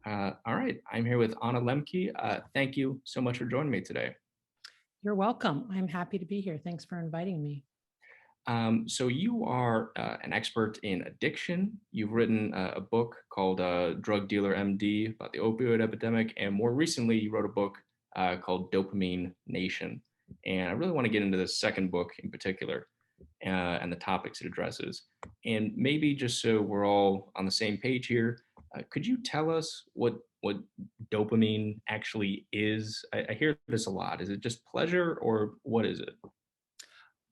All right, I'm here with Anna Lemke. Thank you so much for joining me today. You're welcome. I'm happy to be here. Thanks for inviting me. So you are an expert in addiction. You've written a book called Drug Dealer MD about the opioid epidemic, and more recently, you wrote a book called Dopamine Nation. And I really want to get into the second book in particular and the topics it addresses. And maybe just so we're all on the same page here, could you tell us what dopamine actually is? I hear this a lot. Is it just pleasure, or what is it?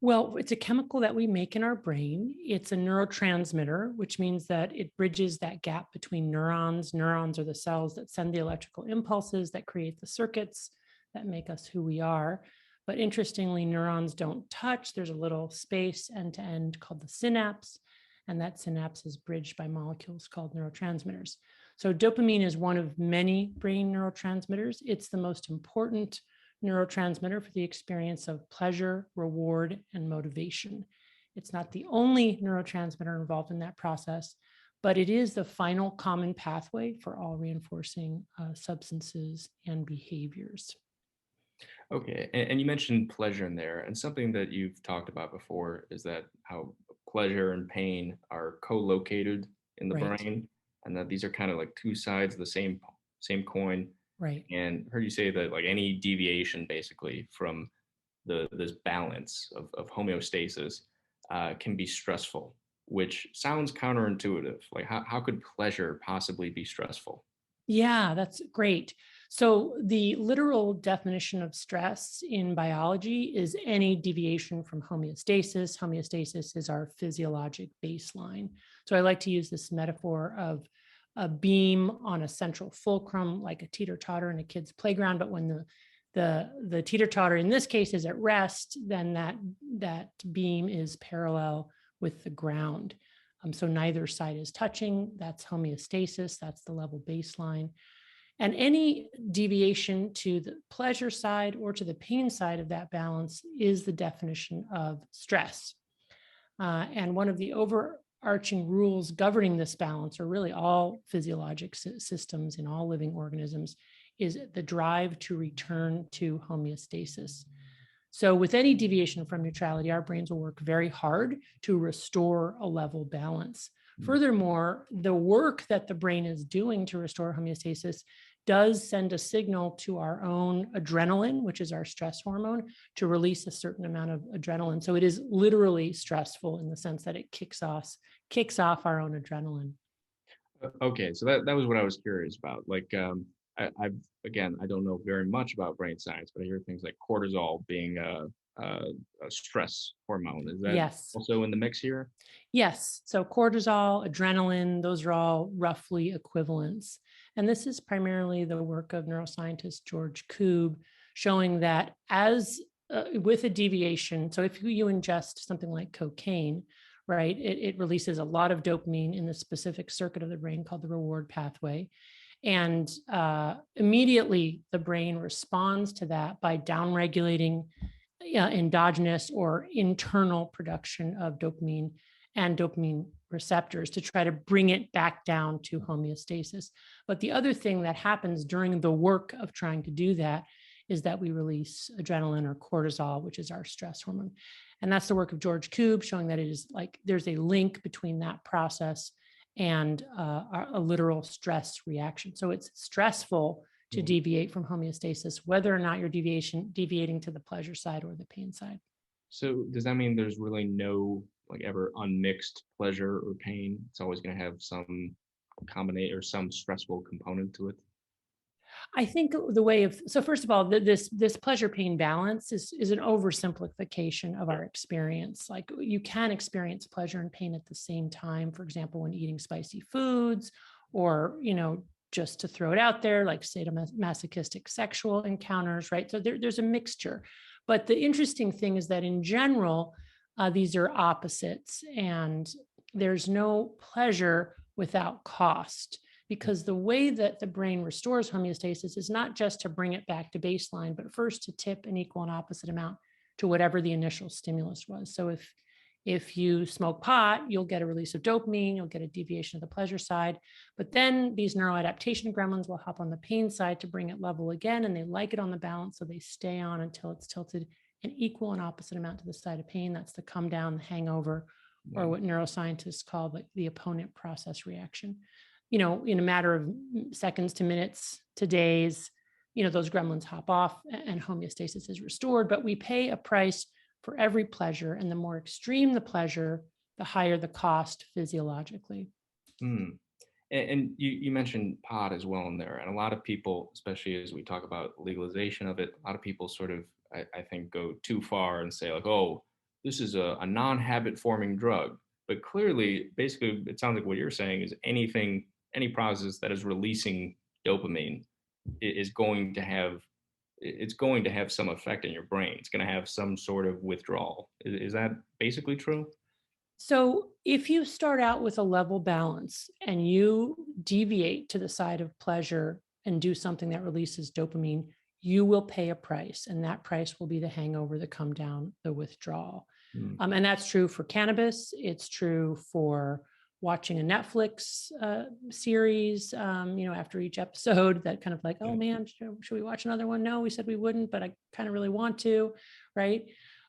Well, it's a chemical that we make in our brain. It's a neurotransmitter, which means that it bridges that gap between neurons. Neurons are the cells that send the electrical impulses that create the circuits that make us who we are. But interestingly, neurons don't touch. There's a little space end to end called the synapse, and that synapse is bridged by molecules called neurotransmitters. So dopamine is one of many brain neurotransmitters. It's the most important neurotransmitter for the experience of pleasure, reward, and motivation. It's not the only neurotransmitter involved in that process, but it is the final common pathway for all reinforcing substances and behaviors. Okay, and you mentioned pleasure in there, and something that you've talked about before is that how pleasure and pain are co-located in the Right, brain, and that these are kind of like two sides of the same coin. right. And heard you say that like any deviation basically from this balance of homeostasis can be stressful, which sounds counterintuitive. Like how could pleasure possibly be stressful? Yeah, that's great. So, the literal definition of stress in biology is any deviation from homeostasis. Homeostasis is our physiologic baseline. So, I like to use this metaphor of a beam on a central fulcrum, like a teeter totter in a kid's playground. But when the teeter totter in this case is at rest, then that beam is parallel with the ground. So neither side is touching. That's homeostasis. That's the level baseline. And any deviation to the pleasure side or to the pain side of that balance is the definition of stress. And one of the overarching rules governing this balance, or really all physiologic systems in all living organisms, is the drive to return to homeostasis. So, with any deviation from neutrality, our brains will work very hard to restore a level balance. Furthermore, the work that the brain is doing to restore homeostasis does send a signal to our own adrenaline, which is our stress hormone, to release a certain amount of adrenaline. So it is literally stressful in the sense that it kicks off our own adrenaline. Okay, so that was what I was curious about. Like, I've again, I don't know very much about brain science, but I hear things like cortisol being a stress hormone. Is that Yes. also in the mix here? Yes. So cortisol, adrenaline, those are all roughly equivalents. And this is primarily the work of neuroscientist George Koob, showing that as with a deviation, so if you ingest something like cocaine, right, it releases a lot of dopamine in the specific circuit of the brain called the reward pathway. And immediately the brain responds to that by downregulating endogenous or internal production of dopamine and dopamine receptors to try to bring it back down to homeostasis. But the other thing that happens during the work of trying to do that is that we release adrenaline or cortisol, which is our stress hormone. And that's the work of George Koob, showing that it is like there's a link between that process and a literal stress reaction. So it's stressful to Mm. deviate from homeostasis, whether or not you're deviating to the pleasure side or the pain side. So does that mean there's really no like ever unmixed pleasure or pain? It's always going to have some combination or some stressful component to it. I think the way of so first of all, this pleasure pain balance is an oversimplification of our experience. Like you can experience pleasure and pain at the same time. For example, when eating spicy foods, or just to throw it out there, like sadomasochistic sexual encounters, right? So there's a mixture. But the interesting thing is that in general, these are opposites, and there's no pleasure without cost, because the way that the brain restores homeostasis is not just to bring it back to baseline, but first to tip an equal and opposite amount to whatever the initial stimulus was. So If you smoke pot, you'll get a release of dopamine, you'll get a deviation of the pleasure side. But then these neuroadaptation gremlins will hop on the pain side to bring it level again, and they like it on the balance, so they stay on until it's tilted an equal and opposite amount to the side of pain. That's the come down, the hangover, or what neuroscientists call the opponent process reaction. In a matter of seconds to minutes to days, those gremlins hop off and homeostasis is restored. But we pay a price for every pleasure, and the more extreme the pleasure, the higher the cost physiologically. Mm. And you mentioned pot as well in there, and a lot of people, especially as we talk about legalization of it, a lot of people sort of, I think, go too far and say like, oh, this is a non-habit forming drug. But clearly, basically, it sounds like what you're saying is any process that is releasing dopamine is going to have it's going to have some effect in your brain. It's going to have some sort of withdrawal. Is that basically true? So if you start out with a level balance and you deviate to the side of pleasure and do something that releases dopamine, you will pay a price, and that price will be the hangover, the come down, the withdrawal. Mm. And that's true for cannabis. It's true for watching a Netflix series, after each episode that kind of like, oh man, should we watch another one? No, we said we wouldn't, but I kind of really want to, right?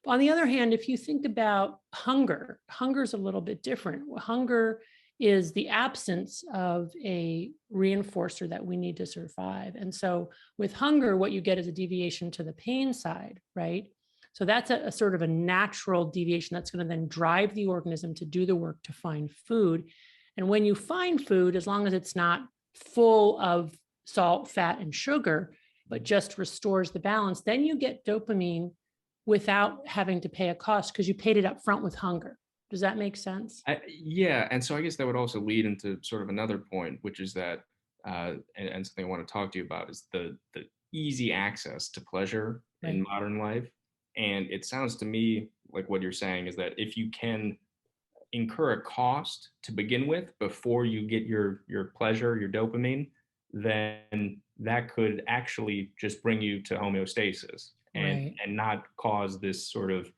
On the other hand, if you think about hunger is a little bit different. Hunger is the absence of a reinforcer that we need to survive. And so with hunger, what you get is a deviation to the pain side, right? So that's a sort of a natural deviation that's going to then drive the organism to do the work to find food. And when you find food, as long as it's not full of salt, fat, and sugar, but just restores the balance, then you get dopamine without having to pay a cost because you paid it up front with hunger. Does that make sense? Yeah, and so I guess that would also lead into sort of another point, which is that, and something I want to talk to you about is the easy access to pleasure in modern life. And it sounds to me like what you're saying is that if you can incur a cost to begin with before you get your pleasure, your dopamine, then that could actually just bring you to homeostasis and not cause this sort of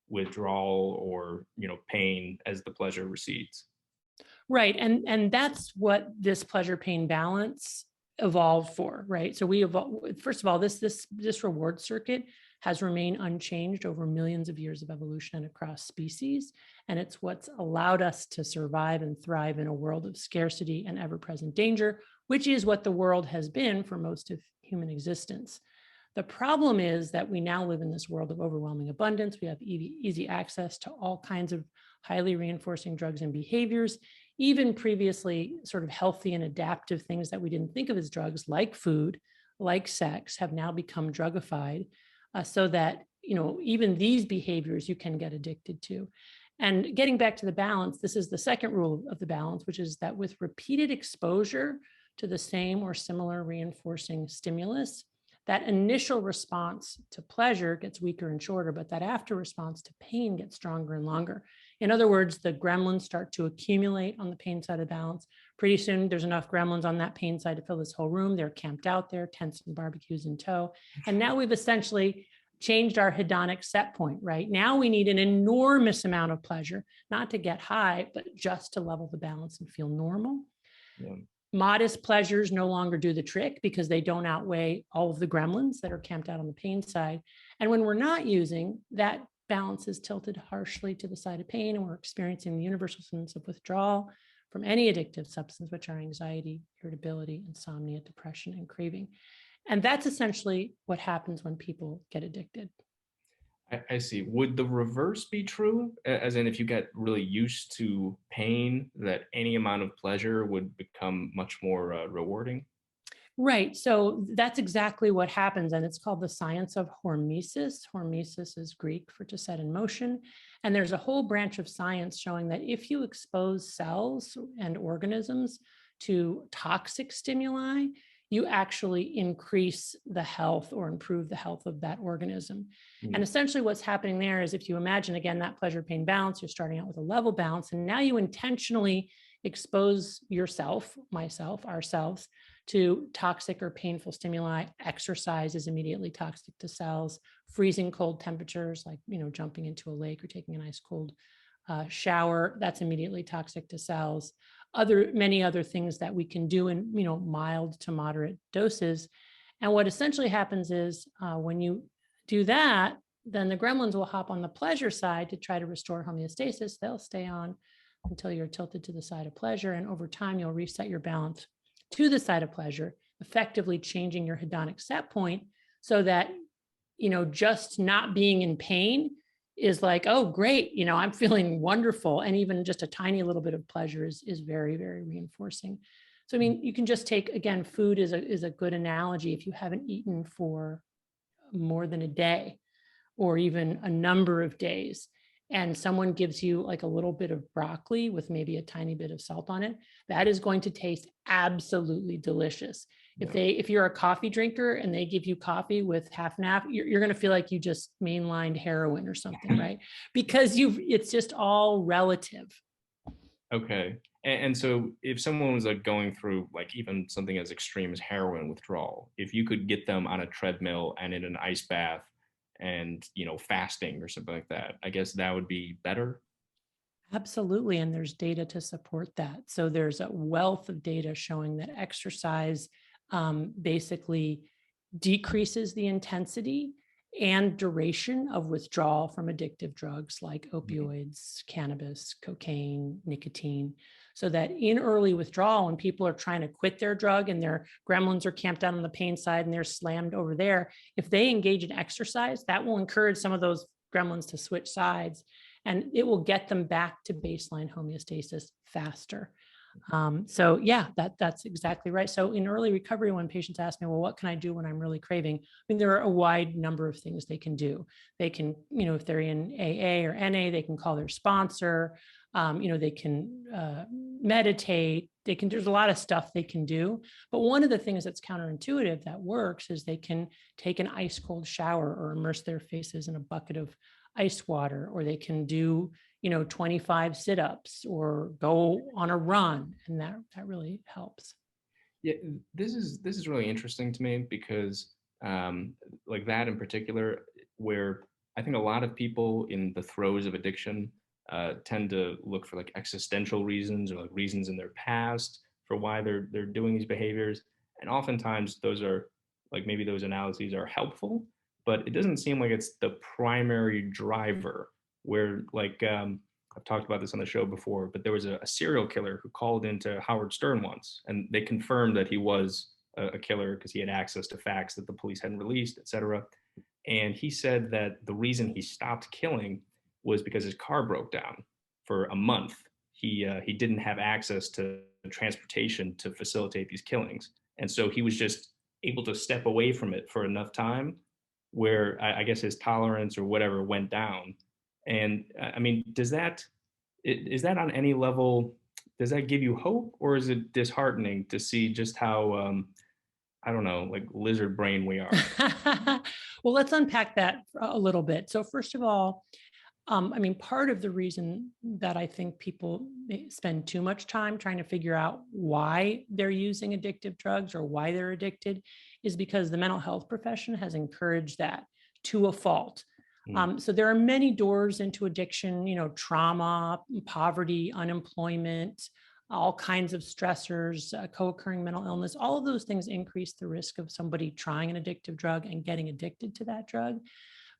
withdrawal or pain as the pleasure recedes. Right. And that's what this pleasure pain balance evolved for, right? So we evolved, first of all, this reward circuit has remained unchanged over millions of years of evolution across species. And it's what's allowed us to survive and thrive in a world of scarcity and ever-present danger, which is what the world has been for most of human existence. The problem is that we now live in this world of overwhelming abundance. We have easy access to all kinds of highly reinforcing drugs and behaviors. Even previously sort of healthy and adaptive things that we didn't think of as drugs, like food, like sex, have now become drugified, so that even these behaviors you can get addicted to. And getting back to the balance, this is the second rule of the balance, which is that with repeated exposure to the same or similar reinforcing stimulus, that initial response to pleasure gets weaker and shorter, but that after response to pain gets stronger and longer. In other words, the gremlins start to accumulate on the pain side of balance. Pretty soon, there's enough gremlins on that pain side to fill this whole room. They're camped out there, tents and barbecues in tow. And now we've essentially changed our hedonic set point, right? Now we need an enormous amount of pleasure, not to get high, but just to level the balance and feel normal. Yeah. Modest pleasures no longer do the trick because they don't outweigh all of the gremlins that are camped out on the pain side. And when we're not using, that balance is tilted harshly to the side of pain, and we're experiencing the universal symptoms of withdrawal from any addictive substance, which are anxiety, irritability, insomnia, depression, and craving. And that's essentially what happens when people get addicted. I see. Would the reverse be true? As in, if you get really used to pain, that any amount of pleasure would become much more rewarding? Right. So that's exactly what happens. And it's called the science of hormesis. Hormesis is Greek for to set in motion. And there's a whole branch of science showing that if you expose cells and organisms to toxic stimuli, you actually increase the health or improve the health of that organism. And essentially what's happening there is, if you imagine, again, that pleasure pain balance, you're starting out with a level balance, and now you intentionally expose yourself, myself, ourselves, to toxic or painful stimuli. Exercise is immediately toxic to cells. Freezing cold temperatures, like jumping into a lake or taking an ice cold shower, that's immediately toxic to cells. Many other things that we can do in mild to moderate doses. And what essentially happens is when you do that, then the gremlins will hop on the pleasure side to try to restore homeostasis. They'll stay on until you're tilted to the side of pleasure. And over time, you'll reset your balance to the side of pleasure, effectively changing your hedonic set point so that, just not being in pain is like, oh, great, I'm feeling wonderful. And even just a tiny little bit of pleasure is very, very reinforcing. So, I mean, you can just take, again, food is a good analogy. If you haven't eaten for more than a day or even a number of days, and someone gives you like a little bit of broccoli with maybe a tiny bit of salt on it, that is going to taste absolutely delicious. If you're a coffee drinker and they give you coffee with half and half, you're going to feel like you just mainlined heroin or something, right? Because it's just all relative. Okay. And so if someone was like going through like even something as extreme as heroin withdrawal, if you could get them on a treadmill and in an ice bath and, fasting or something like that, I guess that would be better. Absolutely. And there's data to support that. So there's a wealth of data showing that exercise basically decreases the intensity and duration of withdrawal from addictive drugs like opioids, cannabis, cocaine, nicotine. So that in early withdrawal, when people are trying to quit their drug and their gremlins are camped out on the pain side and they're slammed over there, if they engage in exercise, that will encourage some of those gremlins to switch sides, and it will get them back to baseline homeostasis faster. So yeah, that's exactly right. So in early recovery, when patients ask me, well, what can I do when I'm really craving? I mean, there are a wide number of things they can do. They can, if they're in AA or NA, they can call their sponsor. They can meditate. There's a lot of stuff they can do. But one of the things that's counterintuitive that works is they can take an ice cold shower or immerse their faces in a bucket of ice water, or they can do 25 sit-ups or go on a run, and that really helps. Yeah, this is really interesting to me because like that in particular, where I think a lot of people in the throes of addiction tend to look for like existential reasons or like reasons in their past for why they're doing these behaviors, and oftentimes those are like maybe those analyses are helpful, but it doesn't seem like it's the primary driver. Where like I've talked about this on the show before, but there was a serial killer who called into Howard Stern once, and they confirmed that he was a killer because he had access to facts that the police hadn't released, etc. And he said that the reason he stopped killing was because his car broke down for a month. He didn't have access to transportation to facilitate these killings, and so he was just able to step away from it for enough time where I guess his tolerance or whatever went down. And I mean, is that on any level? Does that give you hope, or is it disheartening to see just how I don't know, like lizard brain we are? Well, let's unpack that a little bit. So first of all, I mean, part of the reason that I think people spend too much time trying to figure out why they're using addictive drugs or why they're addicted is because the mental health profession has encouraged that to a fault. So there are many doors into addiction, trauma, poverty, unemployment, all kinds of stressors, co-occurring mental illness. All of those things increase the risk of somebody trying an addictive drug and getting addicted to that drug.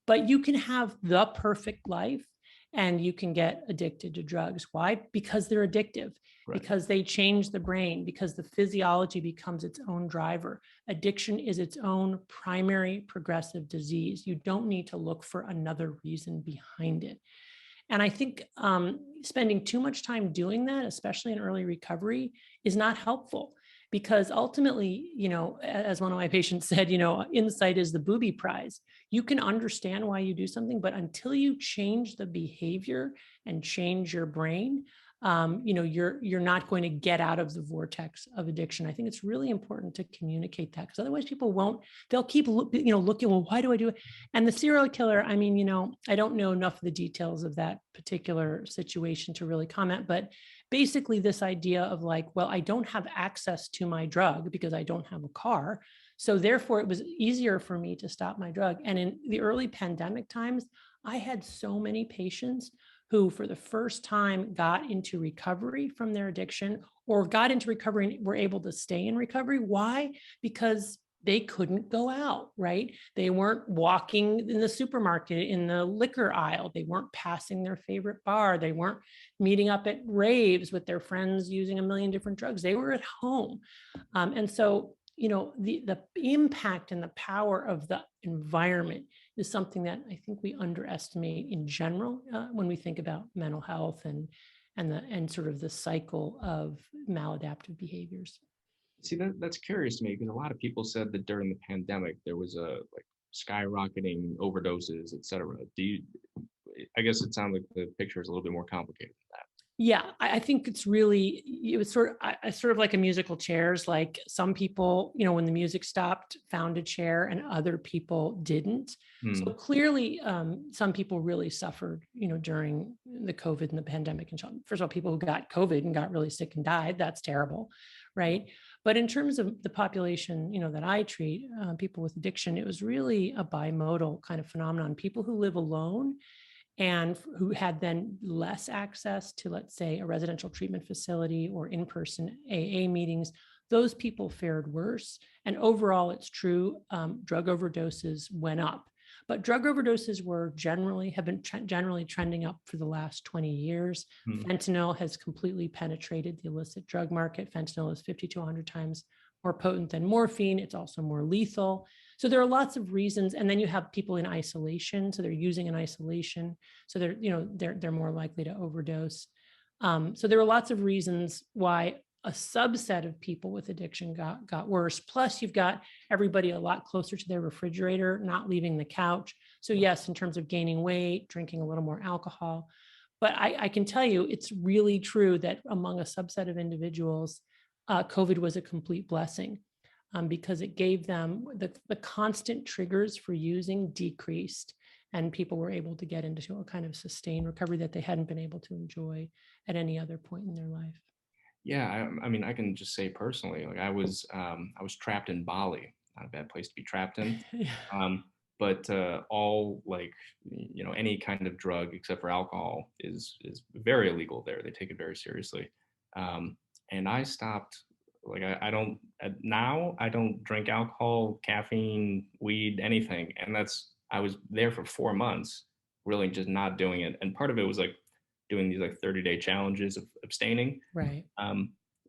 But you can have the perfect life and you can get addicted to drugs. Why? Because they're addictive, right? Because they change the brain, because the physiology becomes its own driver. Addiction is its own primary progressive disease. You don't need to look for another reason behind it. And I think spending too much time doing that, especially in early recovery, is not helpful. Because ultimately, as one of my patients said, insight is the booby prize. You can understand why you do something, but until you change the behavior and change your brain, you're not going to get out of the vortex of addiction. I think it's really important to communicate that, because otherwise people won't. They'll keep looking. Well, why do I do it? And the serial killer. I mean, I don't know enough of the details of that particular situation to really comment, but basically this idea of like, well, I don't have access to my drug because I don't have a car. So therefore it was easier for me to stop my drug. And in the early pandemic times, I had so many patients who for the first time got into recovery from their addiction, or got into recovery and were able to stay in recovery. Why? Because they couldn't go out, right? They weren't walking in the supermarket, in the liquor aisle. They weren't passing their favorite bar. They weren't meeting up at raves with their friends using a million different drugs. They were at home. And so, the impact and the power of the environment is something that I think we underestimate in general when we think about mental health and sort of the cycle of maladaptive behaviors. See, that's curious to me because a lot of people said that during the pandemic there was a like skyrocketing overdoses, et cetera. I guess it sounds like the picture is a little bit more complicated than Yeah, I think it was sort of like a musical chairs. Like some people, when the music stopped, found a chair and other people didn't. that. So clearly, some people really suffered, during the COVID and the pandemic. And first of all, people who got COVID and got really sick and died, that's terrible, right? But in terms of the population, that I treat, people with addiction, it was really a bimodal kind of phenomenon. People who live alone and who had then less access to, let's say, a residential treatment facility or in-person AA meetings, those people fared worse. And overall, it's true, drug overdoses went up. But drug overdoses have been generally trending up for the last 20 years. Fentanyl has completely penetrated the illicit drug market. Fentanyl is 50 to 100 times more potent than morphine. It's also more lethal. So there are lots of reasons. And then you have people in isolation. So they're using in isolation. So they're more likely to overdose. So there are lots of reasons why a subset of people with addiction got worse. Plus, you've got everybody a lot closer to their refrigerator, not leaving the couch. So yes, in terms of gaining weight, drinking a little more alcohol. But I can tell you, it's really true that among a subset of individuals, COVID was a complete blessing because it gave them the constant triggers for using decreased, and people were able to get into a kind of sustained recovery that they hadn't been able to enjoy at any other point in their life. Yeah, I mean, I can just say personally, like I was trapped in Bali, not a bad place to be trapped in. Yeah. But all like any kind of drug except for alcohol is very illegal there. They take it very seriously. And I stopped. Like now I don't drink alcohol, caffeine, weed, anything. And I was there for 4 months, really just not doing it. And part of it was like doing these like 30-day challenges of abstaining. Right.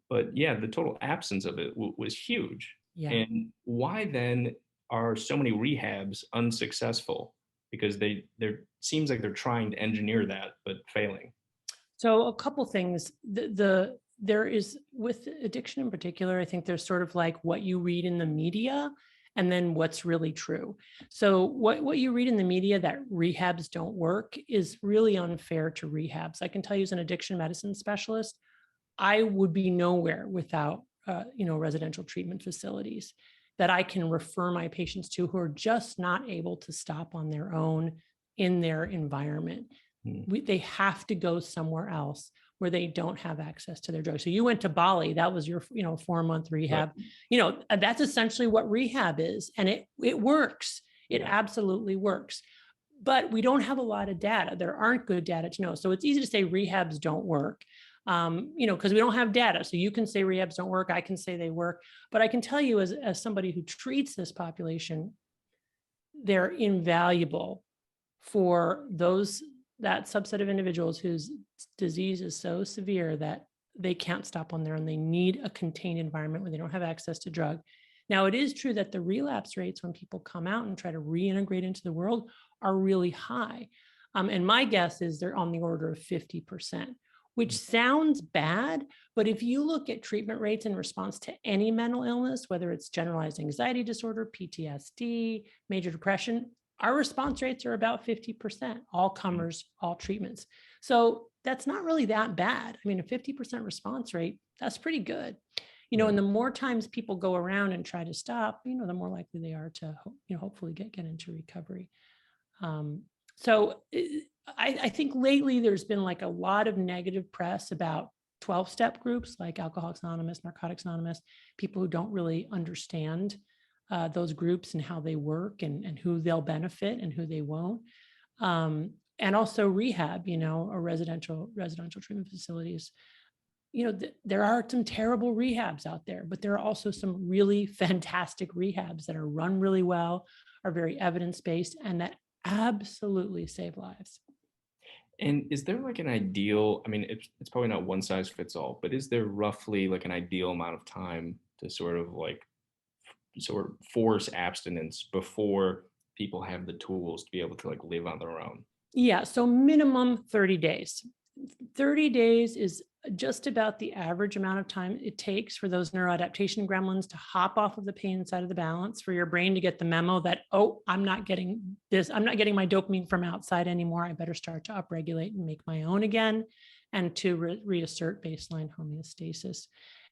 But yeah, the total absence of it was huge. Yeah. And why then are so many rehabs unsuccessful? Because there seems like they're trying to engineer that, but failing. So a couple things. There is, with addiction in particular, I think there's sort of like what you read in the media and then what's really true. So what you read in the media that rehabs don't work is really unfair to rehabs. I can tell you as an addiction medicine specialist, I would be nowhere without residential treatment facilities that I can refer my patients to who are just not able to stop on their own in their environment. They have to go somewhere else where they don't have access to their drugs. So you went to Bali, that was your 4-month rehab. Right. That's essentially what rehab is. And it works. It absolutely works. But we don't have a lot of data. There aren't good data to know. So it's easy to say rehabs don't work, because we don't have data. So you can say rehabs don't work. I can say they work. But I can tell you as somebody who treats this population, they're invaluable for that subset of individuals whose disease is so severe that they can't stop on their own. They need a contained environment where they don't have access to drug. Now, it is true that the relapse rates when people come out and try to reintegrate into the world are really high. And my guess is they're on the order of 50%, which sounds bad. But if you look at treatment rates in response to any mental illness, whether it's generalized anxiety disorder, PTSD, major depression, our response rates are about 50%, all comers, all treatments. So that's not really that bad. I mean, a 50% response rate, that's pretty good. And the more times people go around and try to stop, the more likely they are to, hopefully get into recovery. So I think lately there's been like a lot of negative press about 12-step groups like Alcoholics Anonymous, Narcotics Anonymous, people who don't really understand those groups and how they work and who they'll benefit and who they won't. And also rehab, or residential treatment facilities. There are some terrible rehabs out there, but there are also some really fantastic rehabs that are run really well, are very evidence-based, and that absolutely save lives. And is there like an ideal, I mean, it's probably not one size fits all, but is there roughly like an ideal amount of time to sort of force abstinence before people have the tools to be able to like live on their own? Yeah, so minimum 30 days. 30 days is just about the average amount of time it takes for those neuroadaptation gremlins to hop off of the pain side of the balance, for your brain to get the memo that, oh, I'm not getting my dopamine from outside anymore. I better start to upregulate and make my own again, and to reassert baseline homeostasis.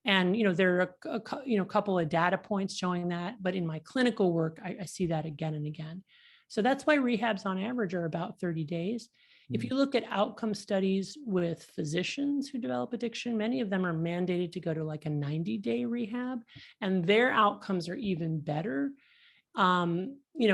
And there are a couple of data points showing that, but in my clinical work, I see that again and again. So that's why rehabs on average are about 30 days. If you look at outcome studies with physicians who develop addiction, many of them are mandated to go to like a 90-day rehab, and their outcomes are even better.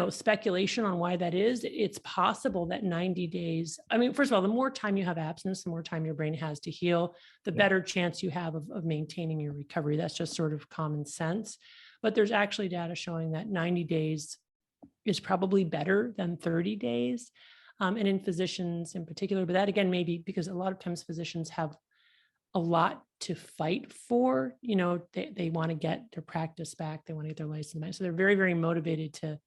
Speculation on why that is. It's possible that 90 days, I mean, first of all, the more time you have abstinence, the more time your brain has to heal, the better chance you have of maintaining your recovery. That's just sort of common sense. But there's actually data showing that 90 days is probably better than 30 days. And in physicians in particular, but that again, maybe because a lot of times physicians have a lot to fight for, they want to get their practice back, they want to get their license back. So they're very, very motivated to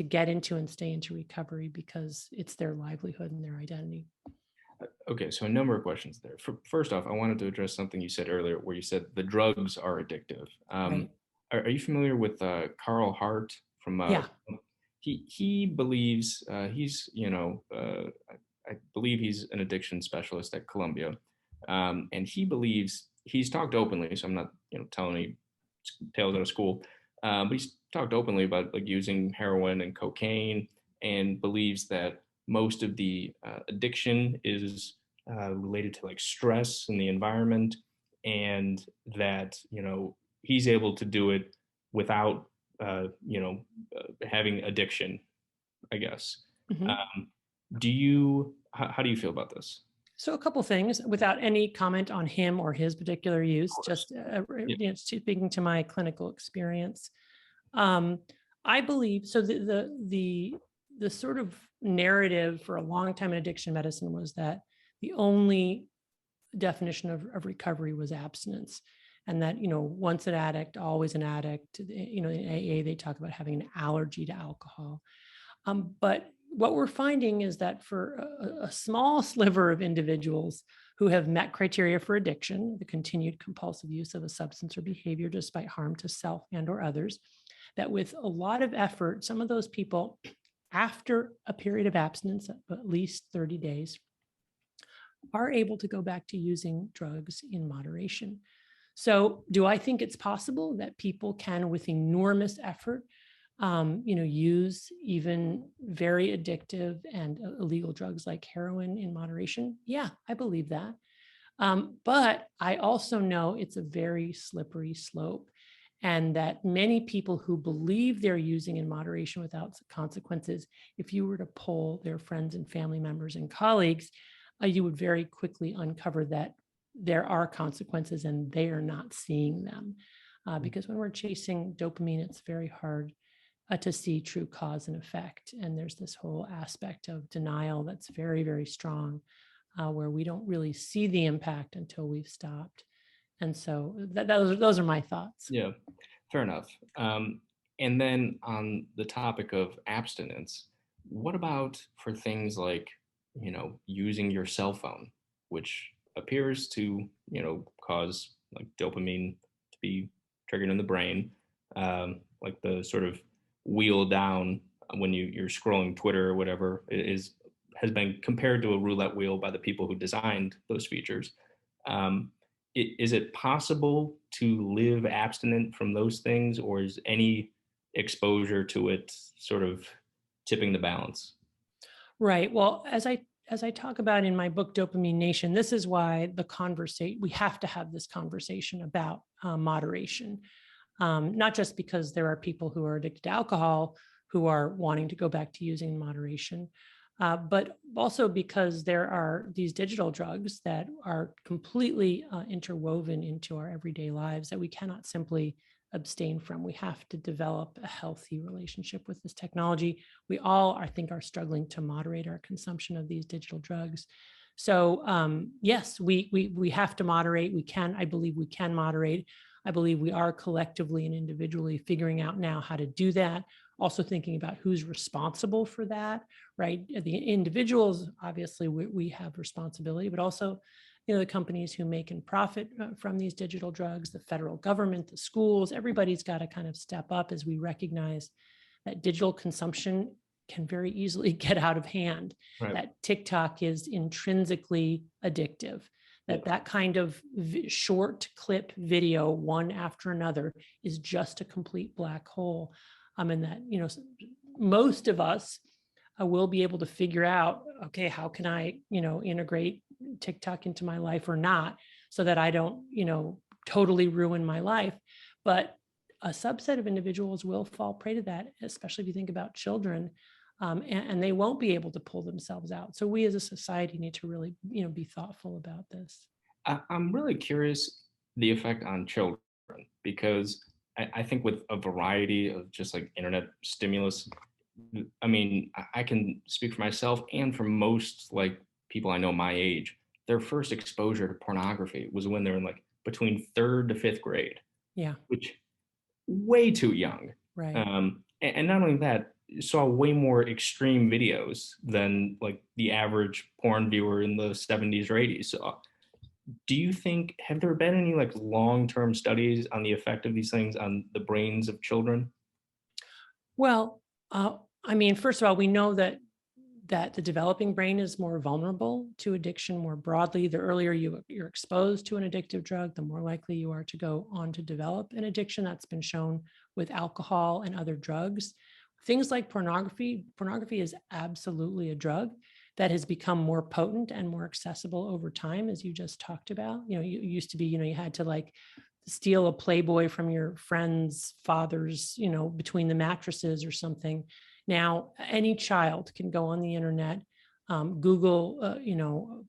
get into and stay into recovery because it's their livelihood and their identity. Okay, so a number of questions there. First off, I wanted to address something you said earlier, where you said the drugs are addictive. Right. Are you familiar with Carl Hart from? Yeah. He believes I believe he's an addiction specialist at Columbia, and he believes he's talked openly. So I'm not telling any tales out of school, but he's talked openly about like using heroin and cocaine, and believes that most of the addiction is related to like stress in the environment, and that he's able to do it without having addiction, I guess. Mhm. How do you feel about this? So a couple things, without any comment on him or his particular use, Of course. just Yeah. speaking to my clinical experience. Um, I believe so. The sort of narrative for a long time in addiction medicine was that the only definition of recovery was abstinence, and that once an addict, always an addict. In AA they talk about having an allergy to alcohol. But what we're finding is that for a small sliver of individuals who have met criteria for addiction, the continued compulsive use of a substance or behavior despite harm to self and or others, that with a lot of effort, some of those people, after a period of abstinence of at least 30 days, are able to go back to using drugs in moderation. So do I think it's possible that people can, with enormous effort, use even very addictive and illegal drugs like heroin in moderation? Yeah, I believe that. But I also know it's a very slippery slope, and that many people who believe they're using in moderation without consequences, if you were to poll their friends and family members and colleagues, you would very quickly uncover that there are consequences and they are not seeing them. Because when we're chasing dopamine, it's very hard to see true cause and effect. And there's this whole aspect of denial that's very, very strong, where we don't really see the impact until we've stopped. And so those are my thoughts. Yeah, fair enough. And then on the topic of abstinence, what about for things like, using your cell phone, which appears to, cause like dopamine to be triggered in the brain, like the sort of wheel down when you're scrolling Twitter or whatever has been compared to a roulette wheel by the people who designed those features. Is it possible to live abstinent from those things, or is any exposure to it sort of tipping the balance? Right. Well, as I talk about in my book, Dopamine Nation, this is why we have to have this conversation about moderation. Not just because there are people who are addicted to alcohol who are wanting to go back to using in moderation, but also because there are these digital drugs that are completely interwoven into our everyday lives that we cannot simply abstain from. We have to develop a healthy relationship with this technology. We all, I think, are struggling to moderate our consumption of these digital drugs. So yes, we have to moderate. We can, I believe we can moderate. I believe we are collectively and individually figuring out now how to do that. Also thinking about who's responsible for that, right? The individuals, obviously, we have responsibility, but also, the companies who make and profit from these digital drugs, the federal government, the schools, everybody's got to kind of step up as we recognize that digital consumption can very easily get out of hand, Right. that TikTok is intrinsically addictive, that kind of short clip video, one after another, is just a complete black hole. And that, most of us will be able to figure out, okay, how can I, integrate TikTok into my life or not, so that I don't, totally ruin my life. But a subset of individuals will fall prey to that, especially if you think about children, and they won't be able to pull themselves out. So we as a society need to really, be thoughtful about this. I'm really curious the effect on children, because I think with a variety of just like internet stimulus, I mean, I can speak for myself and for most like people I know my age, their first exposure to pornography was when they're in like between third to fifth grade, Yeah, which way too young. right. And not only that, saw way more extreme videos than like the average porn viewer in the 70s or 80s. So do you think, have there been any like long-term studies on the effect of these things on the brains of children? Well, I mean, first of all, we know that the developing brain is more vulnerable to addiction more broadly. The earlier you're exposed to an addictive drug, the more likely you are to go on to develop an addiction. That's been shown with alcohol and other drugs. Things like pornography. Pornography is absolutely a drug that has become more potent and more accessible over time, as you just talked about. You used to be, you had to like steal a Playboy from your friend's father's, between the mattresses or something. Now, any child can go on the internet, Google,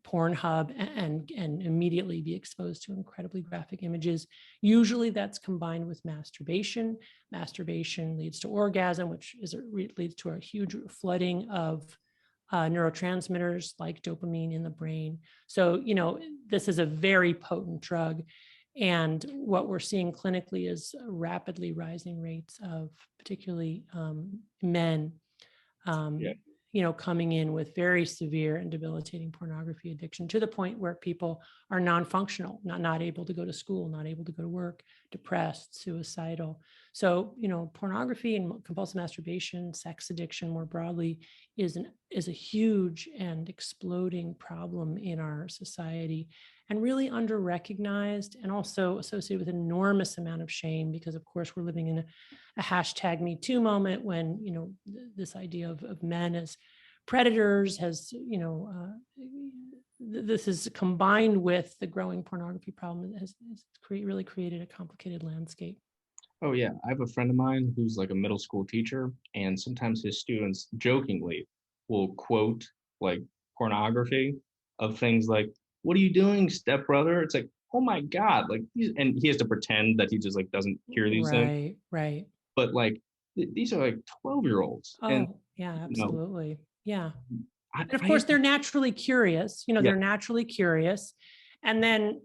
Pornhub, and immediately be exposed to incredibly graphic images. Usually, that's combined with masturbation. Masturbation leads to orgasm, which leads to a huge flooding of neurotransmitters like dopamine in the brain. So, this is a very potent drug. And what we're seeing clinically is rapidly rising rates of particularly men, Yeah. coming in with very severe and debilitating pornography addiction, to the point where people are non-functional, not able to go to school, not able to go to work, depressed, suicidal. So, pornography and compulsive masturbation, sex addiction more broadly, is a huge and exploding problem in our society, and really under-recognized, and also associated with an enormous amount of shame, because of course we're living in a hashtag Me Too moment, when this idea of men as predators has, this is combined with the growing pornography problem that has really created a complicated landscape. Oh yeah, I have a friend of mine who's like a middle school teacher, and sometimes his students jokingly will quote like pornography of things like, "What are you doing, stepbrother?" It's like, "Oh my God!" Like, and he has to pretend that he just like doesn't hear these things, Right. but like these are like 12-year-olds, and Oh, yeah, you know, absolutely. Yeah. And of I course, they're naturally curious. yeah, They're naturally curious. And then,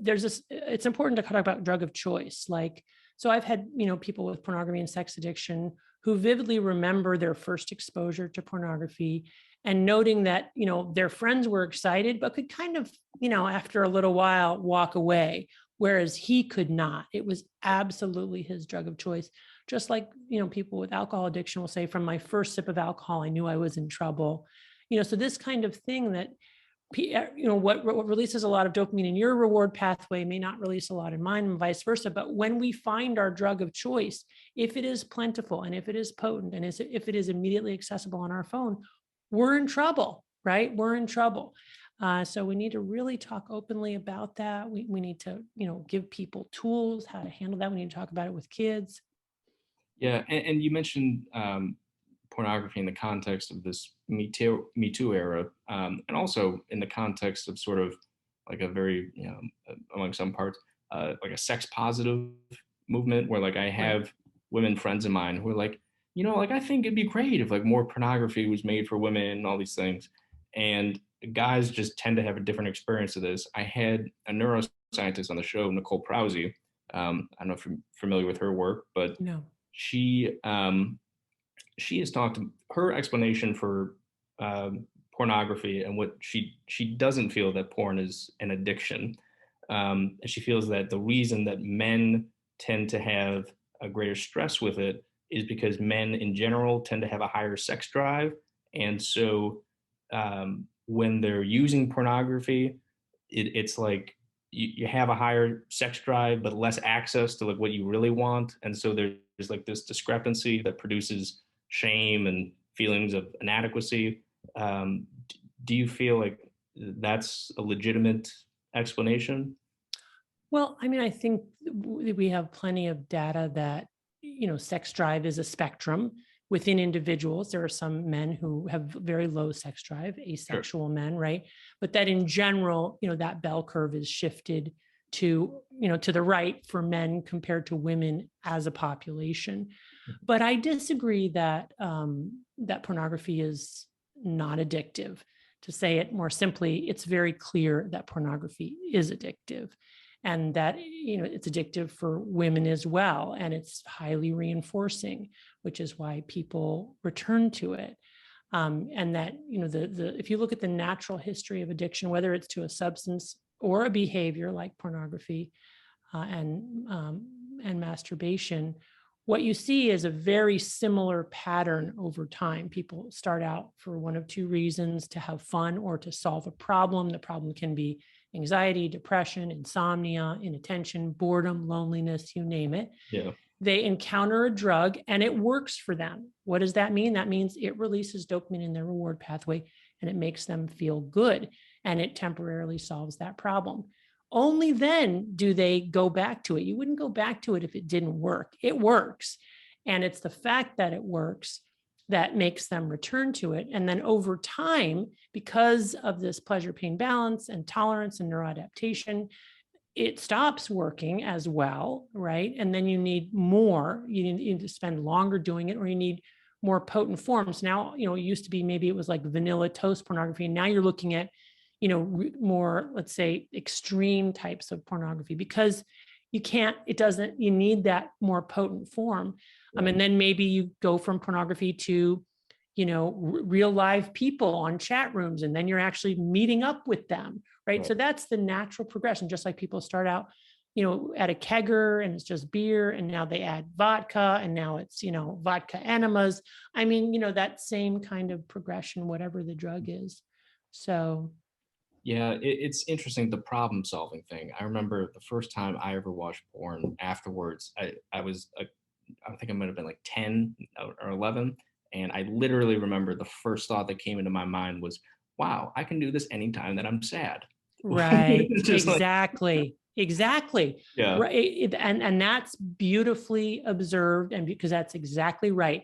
there's this, it's important to talk about drug of choice. Like, so I've had, people with pornography and sex addiction who vividly remember their first exposure to pornography, and noting that, their friends were excited, but could kind of, after a little while walk away, whereas he could not. It was absolutely his drug of choice. Just like, people with alcohol addiction will say, from my first sip of alcohol, I knew I was in trouble. So this kind of thing that, what releases a lot of dopamine in your reward pathway may not release a lot in mine, and vice versa. But when we find our drug of choice, if it is plentiful and if it is potent and if it is immediately accessible on our phone, we're in trouble, right? We're in trouble. So we need to really talk openly about that. We need to, give people tools how to handle that. We need to talk about it with kids. yeah, and you mentioned pornography in the context of this Me Too era, and also in the context of sort of like a very, among some parts, like a sex positive movement where like I Right. have women friends of mine who are like, like I think it'd be great if like more pornography was made for women and all these things. And guys just tend to have a different experience of this. I had a neuroscientist on the show, Nicole Prousey. I don't know if you're familiar with her work, but No. she she has talked her explanation for pornography and what she doesn't feel that porn is an addiction. And she feels that the reason that men tend to have a greater stress with it is because men in general tend to have a higher sex drive, and so when they're using pornography, it's like you have a higher sex drive but less access to like what you really want, and so there's like this discrepancy that produces shame and feelings of inadequacy. Do you feel like that's a legitimate explanation? Well, I mean, I think we have plenty of data that, sex drive is a spectrum within individuals. There are some men who have very low sex drive, Sure. asexual men, right? But that in general, that bell curve is shifted to, to the right for men compared to women as a population. But I disagree that that pornography is not addictive. To say it more simply, it's very clear that pornography is addictive, and that it's addictive for women as well, and it's highly reinforcing, which is why people return to it. And that the if you look at the natural history of addiction, whether it's to a substance or a behavior like pornography and masturbation, what you see is a very similar pattern over time. People start out for one of two reasons: to have fun or to solve a problem. The problem can be anxiety, depression, insomnia, inattention, boredom, loneliness, you name it. Yeah. They encounter a drug and it works for them. What does that mean? That means it releases dopamine in their reward pathway and it makes them feel good, and it temporarily solves that problem. Only then do they go back to it. You wouldn't go back to it if it didn't work. It works. And it's the fact that it works that makes them return to it. And then over time, because of this pleasure pain balance and tolerance and neuroadaptation, it stops working as well, right? And then you need more. You need to spend longer doing it, or you need more potent forms. Now, it used to be maybe it was like vanilla toast pornography. And now you're looking at, more, let's say, extreme types of pornography, because you need that more potent form. And then maybe you go from pornography to, real live people on chat rooms, and then you're actually meeting up with them, right? So that's the natural progression. Just like people start out, at a kegger and it's just beer, and now they add vodka, and now it's, vodka enemas. I mean, that same kind of progression, whatever the drug is. So Yeah, it's interesting, the problem solving thing. I remember the first time I ever watched porn afterwards, I was, I think I might have been like 10 or 11. And I literally remember the first thought that came into my mind was, wow, I can do this anytime that I'm sad. right, Just like, exactly, yeah, right. And that's beautifully observed, and because that's exactly right.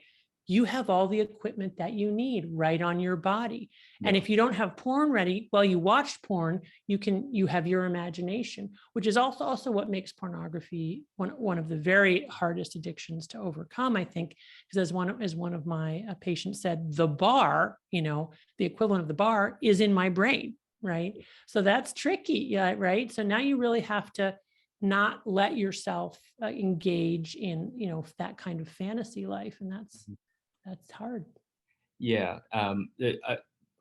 You have all the equipment that you need right on your body. And yeah, if you don't have porn ready, well, you watched porn, you have your imagination, which is also what makes pornography one of the very hardest addictions to overcome, I think, because as one of my patients said, the bar, the equivalent of the bar is in my brain, right? So that's tricky, yeah, right? So now you really have to not let yourself engage in, that kind of fantasy life, and that's hard. yeah.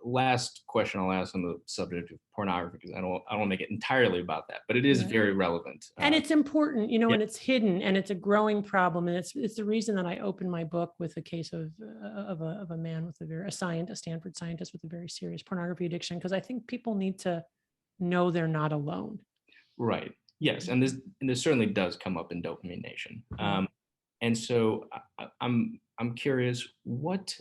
Last question I'll ask on the subject of pornography, because I don't make it entirely about that, but it is Yeah. very relevant. And it's important, Yeah, and it's hidden, and it's a growing problem. And it's the reason that I opened my book with a case of a man with a Stanford scientist with a very serious pornography addiction, because I think people need to know they're not alone. right. Yes, and this certainly does come up in Dopamine Nation. Yeah. And so I'm curious, what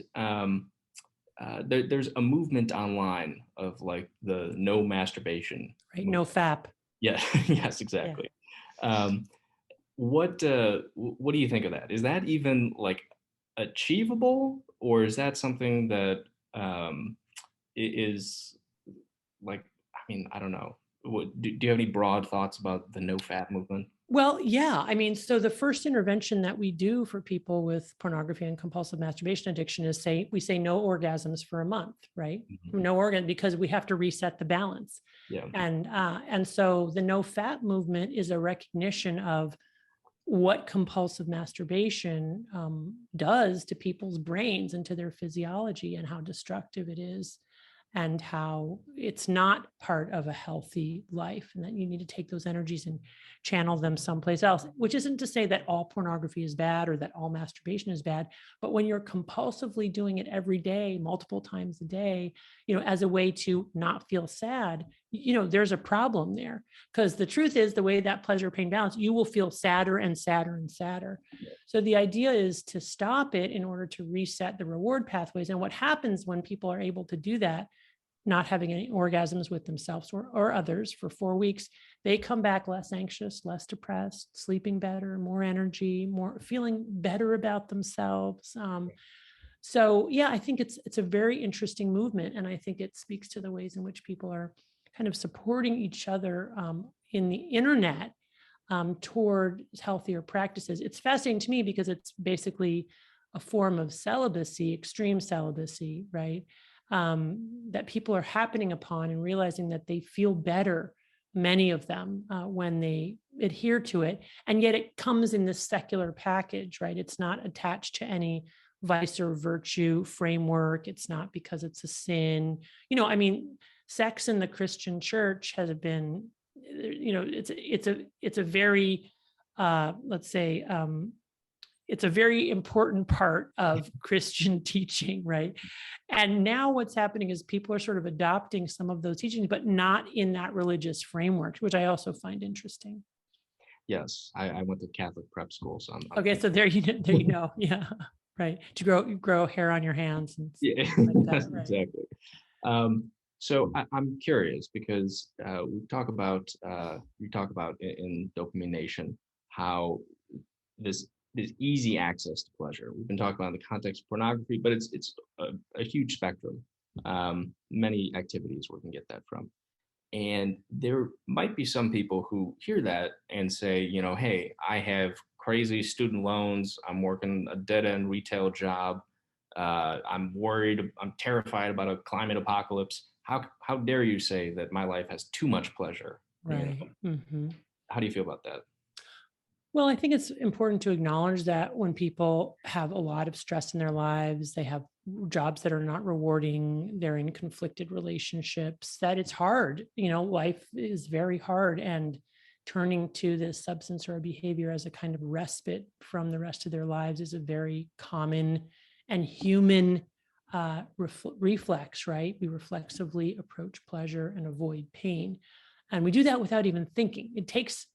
there's a movement online of like the no masturbation Right. movement. No FAP. Yeah, yes, Yeah. exactly. Um, what do you think of that? Is that even like achievable, or is that something that is like, I mean, I don't know. Do you have any broad thoughts about the no fat movement? Well, yeah. I mean, so the first intervention that we do for people with pornography and compulsive masturbation addiction is we say no orgasms for a month, right? Mhm. No organ, because we have to reset the balance. Yeah. And so the no fat movement is a recognition of what compulsive masturbation does to people's brains and to their physiology, and how destructive it is, and how it's not part of a healthy life, and that you need to take those energies and channel them someplace else, which isn't to say that all pornography is bad or that all masturbation is bad, but when you're compulsively doing it every day, multiple times a day, as a way to not feel sad, there's a problem there, because the truth is, the way that pleasure pain balance, you will feel sadder and sadder and sadder. So the idea is to stop it in order to reset the reward pathways. And what happens when people are able to do that, not having any orgasms with themselves or others for 4 weeks, they come back less anxious, less depressed, sleeping better, more energy, more feeling better about themselves. So yeah, I think it's a very interesting movement, and I think it speaks to the ways in which people are kind of supporting each other in the internet toward healthier practices. It's fascinating to me because it's basically a form of celibacy, extreme celibacy, right? That people are happening upon and realizing that they feel better, many of them, when they adhere to it. And yet it comes in this secular package, right? It's not attached to any vice or virtue framework. It's not because it's a sin. I mean, sex in the Christian church has been, it's a very, let's say, it's a very important part of Christian teaching, right? And now what's happening is people are sort of adopting some of those teachings, but not in that religious framework, which I also find interesting. Yes, I went to Catholic prep school, so I'm Okay, so there you go. Yeah, right. To grow hair on your hands and yeah, things like that, right? exactly. So I'm curious because we talk about in Dopamine Nation how this this easy access to pleasure. We've been talking about in the context of pornography, but it's a huge spectrum. Many activities we can get that from. And there might be some people who hear that and say, hey, I have crazy student loans. I'm working a dead end retail job. I'm worried. I'm terrified about a climate apocalypse. How dare you say that my life has too much pleasure? Right. Mm-hmm. How do you feel about that? Well, I think it's important to acknowledge that when people have a lot of stress in their lives, they have jobs that are not rewarding, they're in conflicted relationships, that it's hard. Life is very hard. And turning to this substance or a behavior as a kind of respite from the rest of their lives is a very common and human reflex, right? We reflexively approach pleasure and avoid pain. And we do that without even thinking. It takes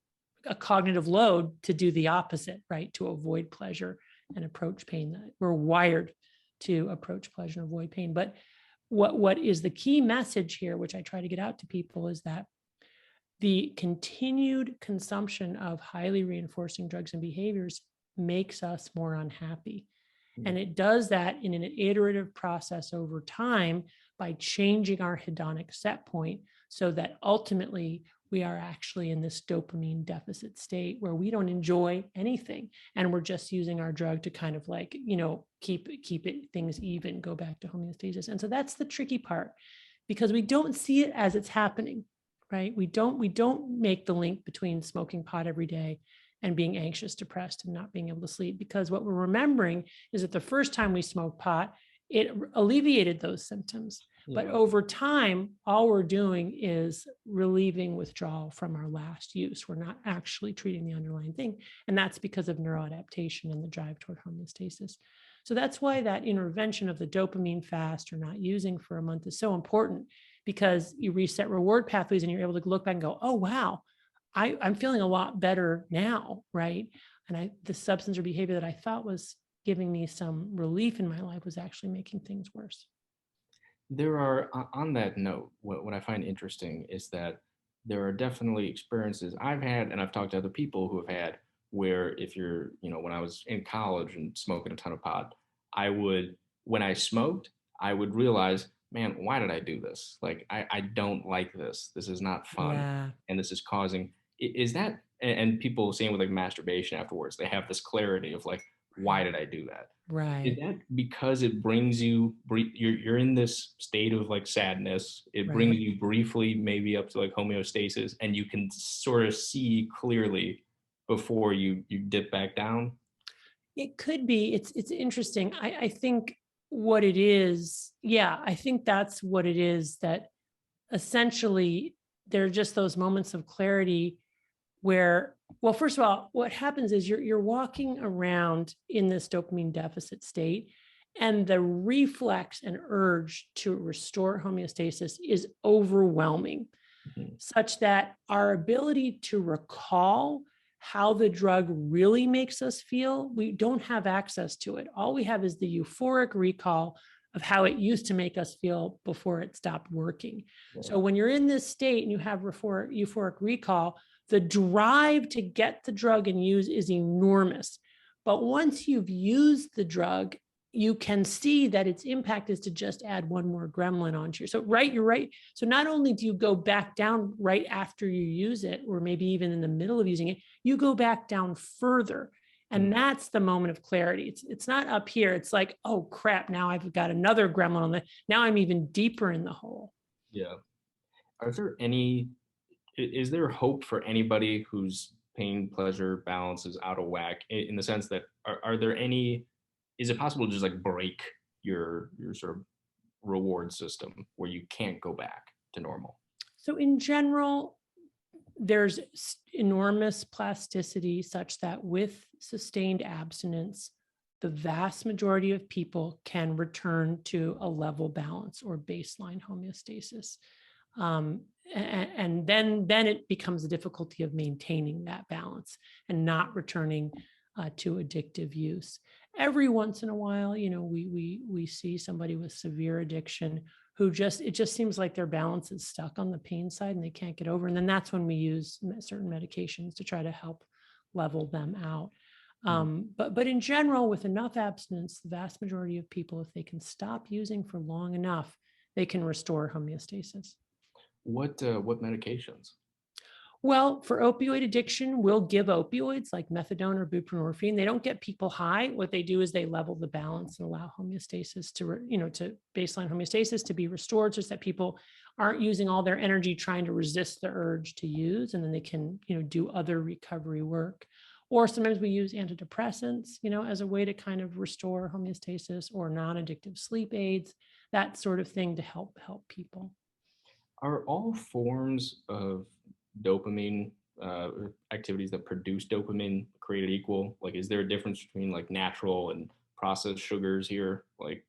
a cognitive load to do the opposite, right? To avoid pleasure and approach pain. We're wired to approach pleasure and avoid pain. But what is the key message here, which I try to get out to people, is that the continued consumption of highly reinforcing drugs and behaviors makes us more unhappy. And it does that in an iterative process over time by changing our hedonic set point, so that ultimately we are actually in this dopamine deficit state where we don't enjoy anything, and we're just using our drug to kind of keep things even, go back to homeostasis. And so that's the tricky part, because we don't see it as it's happening, right? We don't make the link between smoking pot every day and being anxious, depressed, and not being able to sleep, because what we're remembering is that the first time we smoked pot, it alleviated those symptoms. But over time, all we're doing is relieving withdrawal from our last use. We're not actually treating the underlying thing. And that's because of neuroadaptation and the drive toward homeostasis. So that's why that intervention of the dopamine fast or not using for a month is so important, because you reset reward pathways and you're able to look back and go, oh, wow, I'm feeling a lot better now, right? And the substance or behavior that I thought was giving me some relief in my life was actually making things worse. There are, on that note, what I find interesting is that there are definitely experiences I've had, and I've talked to other people who have had, where if you're, when I was in college and smoking a ton of pot, I would, when I smoked, I would realize, man, why did I do this? Like, I don't like this. This is not fun. Yeah, And this is causing, is that, and people saying with like masturbation afterwards, they have this clarity of like, why right, did I do that? Is right, that because it brings you, you're in this state of like sadness, it brings right. you briefly maybe up to like homeostasis, and you can sort of see clearly before you dip back down? It could be. It's interesting. I think what it is, yeah, I think that's what it is, that essentially there are just those moments of clarity where, well, first of all, what happens is you're walking around in this dopamine deficit state, and the reflex and urge to restore homeostasis is overwhelming, Mhm. such that our ability to recall how the drug really makes us feel, we don't have access to it. All we have is the euphoric recall of how it used to make us feel before it stopped working. Yeah. So when you're in this state and you have euphoric recall, the drive to get the drug and use is enormous. But once you've used the drug, you can see that its impact is to just add one more gremlin onto you. So, right, you're right. So not only do you go back down right after you use it, or maybe even in the middle of using it, you go back down further. And Mm. that's the moment of clarity. It's not up here. It's like, oh crap, now I've got another gremlin on the, now I'm even deeper in the hole. Yeah. Are there any, is there hope for anybody whose pain pleasure balance is out of whack, in the sense that are there any, is it possible to just like break your sort of reward system where you can't go back to normal? So in general, there's enormous plasticity such that with sustained abstinence, the vast majority of people can return to a level balance or baseline homeostasis. And then it becomes a difficulty of maintaining that balance and not returning to addictive use. Every once in a while, we see somebody with severe addiction who it just seems like their balance is stuck on the pain side and they can't get over. And then that's when we use certain medications to try to help level them out. Mm. But in general, with enough abstinence, the vast majority of people, if they can stop using for long enough, they can restore homeostasis. What medications? Well, for opioid addiction, we'll give opioids like methadone or buprenorphine. They don't get people high. What they do is they level the balance and allow homeostasis to baseline homeostasis to be restored, so that people aren't using all their energy trying to resist the urge to use, and then they can, do other recovery work. Or sometimes we use antidepressants, as a way to kind of restore homeostasis, or non-addictive sleep aids, that sort of thing to help people. Are all forms of dopamine, activities that produce dopamine, created equal? Like, is there a difference between like natural and processed sugars here? Like,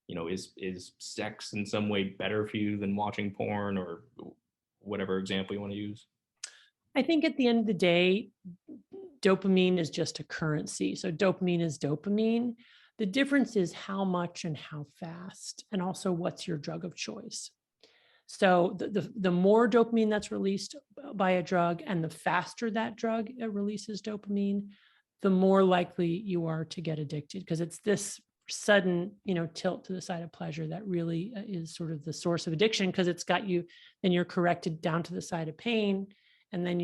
is sex in some way better for you than watching porn, or whatever example you want to use? I think at the end of the day, dopamine is just a currency. So dopamine is dopamine. The difference is how much and how fast, and also what's your drug of choice. So the more dopamine that's released by a drug, and the faster that drug releases dopamine, the more likely you are to get addicted, because it's this sudden, tilt to the side of pleasure that really is sort of the source of addiction, because it's got you, then you're corrected down to the side of pain, and then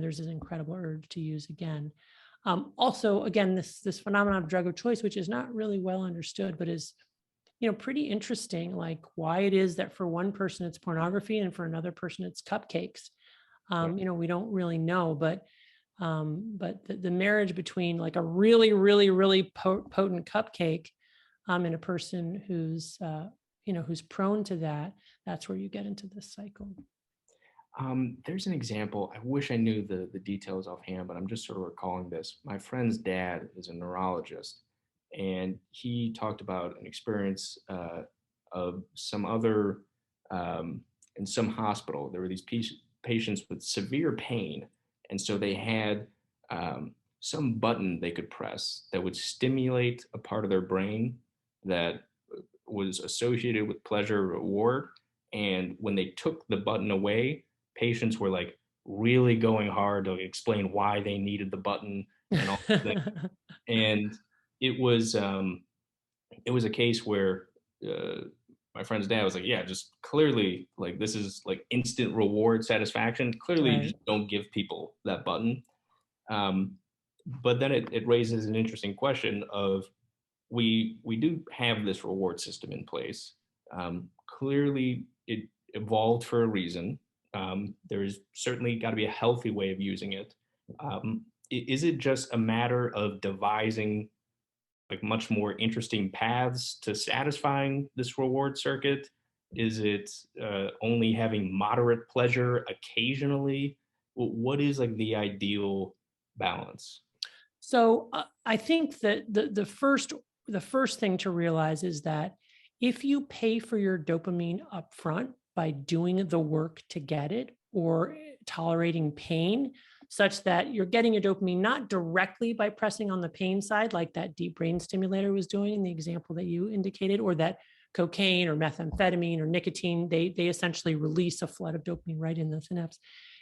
there's this incredible urge to use again. Also, again, this phenomenon of drug of choice, which is not really well understood, but is pretty interesting, like why it is that for one person it's pornography and for another person it's cupcakes. Yeah. We don't really know, but the marriage between like a really, really, really potent cupcake and a person who's prone to that, that's where you get into this cycle. There's an example. I wish I knew the details offhand, but I'm just sort of recalling this. My friend's dad is a neurologist, and he talked about an experience of some other, in some hospital. There were these patients with severe pain, and so they had some button they could press that would stimulate a part of their brain that was associated with pleasure reward. And when they took the button away, patients were like really going hard to explain why they needed the button and all that. And it was it was a case where uh, my friend's dad was like, yeah, just clearly like this is like instant reward satisfaction. Clearly, you Right. just don't give people that button. Um, but then it raises an interesting question of we do have this reward system in place. Clearly, it evolved for a reason. There's certainly got to be a healthy way of using it. Is it just a matter of devising like much more interesting paths to satisfying this reward circuit? Is it only having moderate pleasure occasionally? What is like the ideal balance? So I think that the first thing to realize is that if you pay for your dopamine upfront by doing the work to get it or tolerating pain, such that you're getting your dopamine not directly by pressing on the pain side, like that deep brain stimulator was doing in the example that you indicated, or that cocaine or methamphetamine or nicotine, they essentially release a flood of dopamine right in the synapse.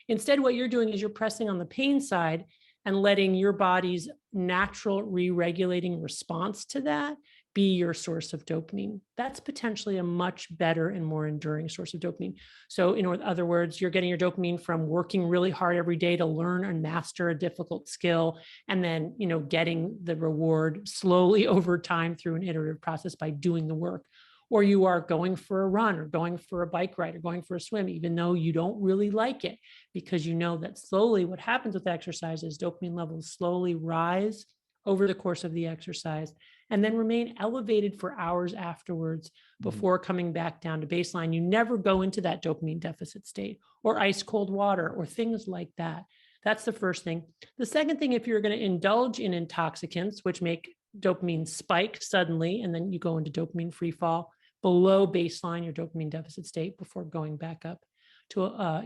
Instead, what you're doing is you're pressing on the pain side and letting your body's natural re-regulating response to that be your source of dopamine. That's potentially a much better and more enduring source of dopamine. So, in other words, you're getting your dopamine from working really hard every day to learn and master a difficult skill, and then, getting the reward slowly over time through an iterative process by doing the work. Or you are going for a run or going for a bike ride or going for a swim, even though you don't really like it, because you know that slowly what happens with exercise is dopamine levels slowly rise over the course of the exercise and then remain elevated for hours afterwards before coming back down to baseline. You never go into that dopamine deficit state or ice cold water or things like that. That's the first thing. The second thing, if you're going to indulge in intoxicants, which make dopamine spike suddenly, and then you go into dopamine free fall below baseline, your dopamine deficit state, before going back up to a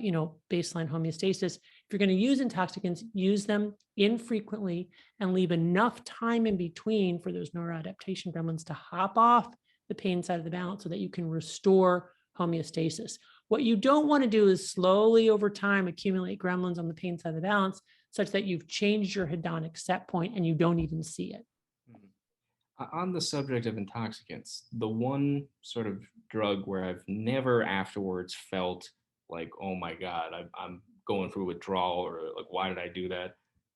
baseline homeostasis. If you're going to use intoxicants, use them infrequently and leave enough time in between for those neuroadaptation gremlins to hop off the pain side of the balance so that you can restore homeostasis. What you don't want to do is slowly over time accumulate gremlins on the pain side of the balance such that you've changed your hedonic set point and you don't even see it. On the subject of intoxicants, the one sort of drug where I've never afterwards felt like, oh my God, I'm going through withdrawal or like, why did I do that?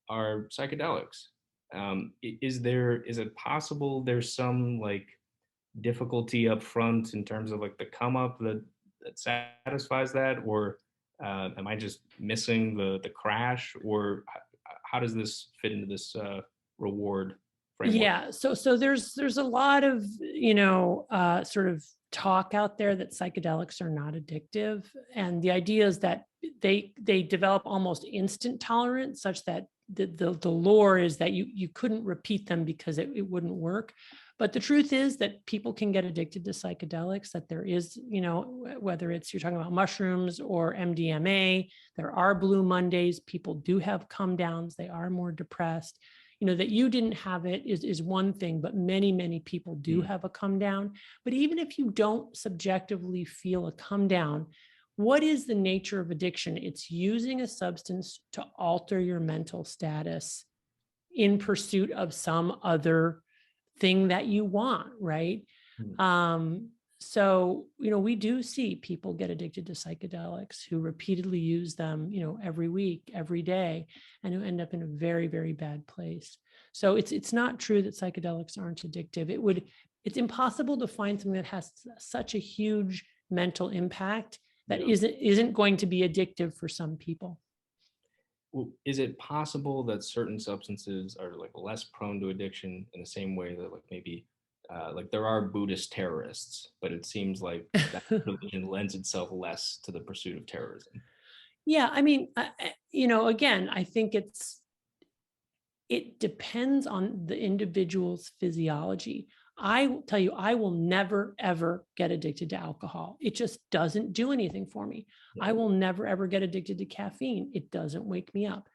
Are psychedelics. Is it possible there's some like difficulty up front in terms of like the come up that satisfies that? Or am I just missing the crash? Or how does this fit into this reward framework? Yeah, so there's a lot of sort of talk out there that psychedelics are not addictive, and the idea is that they develop almost instant tolerance, such that the lore is that you couldn't repeat them because it wouldn't work. But the truth is that people can get addicted to psychedelics, that there is, whether it's you're talking about mushrooms or MDMA, there are Blue Mondays, people do have come downs, they are more depressed. That you didn't have it is one thing, but many people do have a come down. But even if you don't subjectively feel a come down, what is the nature of addiction? It's using a substance to alter your mental status in pursuit of some other thing that you want, right? So, we do see people get addicted to psychedelics who repeatedly use them, every week, every day, and who end up in a very, very bad place. So it's not true that psychedelics aren't addictive. It's impossible to find something that has such a huge mental impact that isn't going to be addictive for some people. Well, is it possible that certain substances are like less prone to addiction in the same way that like maybe like there are Buddhist terrorists, but it seems like that religion lends itself less to the pursuit of terrorism? Yeah, I mean, again, I think it depends on the individual's physiology. I will tell you, I will never, ever get addicted to alcohol. It just doesn't do anything for me. I will never, ever get addicted to caffeine. It doesn't wake me up.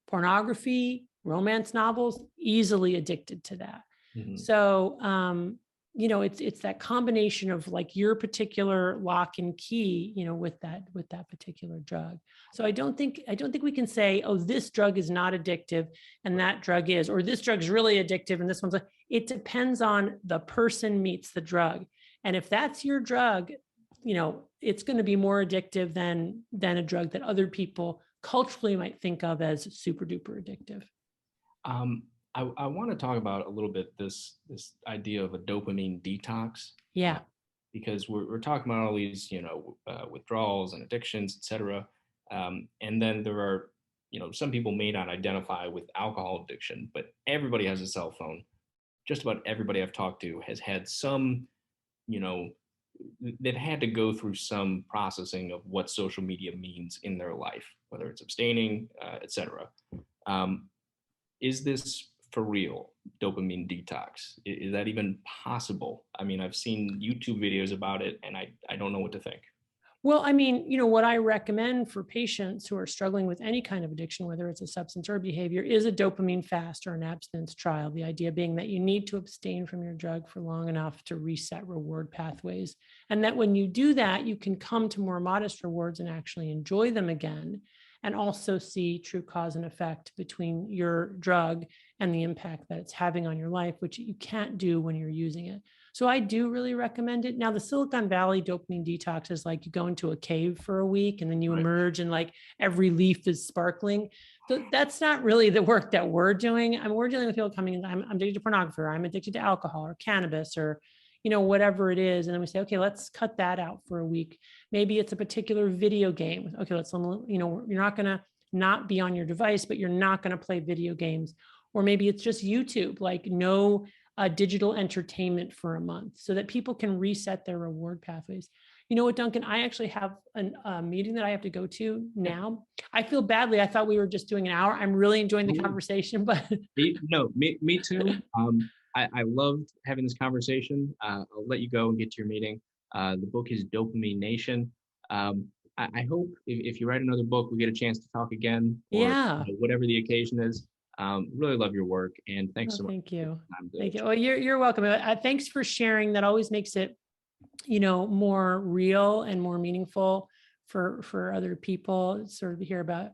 Pornography, romance novels, easily addicted to that. So it's that combination of like your particular lock and key, with that particular drug. So I don't think we can say, oh, this drug is not addictive and that drug is, or this drug is really addictive and this one's like, it depends on the person meets the drug. And if that's your drug, it's going to be more addictive than a drug that other people culturally might think of as super duper addictive. Um, I want to talk about a little bit this idea of a dopamine detox, uh, Yeah. because we're talking about all these withdrawals and addictions, etc. And then there are some people may not identify with alcohol addiction, but everybody has a cell phone. Just about everybody I've talked to has had some, you know, they've had to go through some processing of what social media means in their life, whether it's abstaining, etc. Um, is this for real, dopamine detox? Is that even possible? I mean, I've seen YouTube videos about it, and I don't know what to think. Well, I mean, what I recommend for patients who are struggling with any kind of addiction, whether it's a substance or behavior, is a dopamine fast or an abstinence trial. The idea being that you need to abstain from your drug for long enough to reset reward pathways. And that when you do that, you can come to more modest rewards and actually enjoy them again, and also see true cause and effect between your drug and the impact that it's having on your life, which you can't do when you're using it. So I do really recommend it. Now, the Silicon Valley dopamine detox is like you go into a cave for a week and then you Right. emerge and like every leaf is sparkling. So that's not really the work that we're doing. I mean, we're dealing with people coming in, I'm addicted to pornography, or I'm addicted to alcohol or cannabis or, whatever it is. And then we say, okay, let's cut that out for a week. Maybe it's a particular video game. Okay, you're not going to not be on your device, but you're not going to play video games. Or maybe it's just YouTube, like no digital entertainment for a month, so that people can reset their reward pathways. You know what, Duncan? I actually have a meeting that I have to go to now. I feel badly. I thought we were just doing an hour. I'm really enjoying the conversation, but Me too. I loved having this conversation. I'll let you go and get to your meeting. The book is Dopamine Nation. I hope if you write another book, we get a chance to talk again, or yeah. whatever the occasion is. Really love your work, and thanks Oh, so much thank for taking you. the time Thank you. to. Well, you're welcome. Thanks for sharing. That always makes it, more real and more meaningful for other people, sort of to hear about,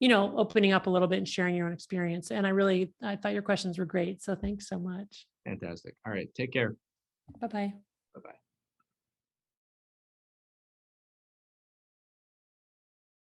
opening up a little bit and sharing your own experience. And I thought your questions were great. So thanks so much. Fantastic. All right, take care. Bye-bye. Bye bye.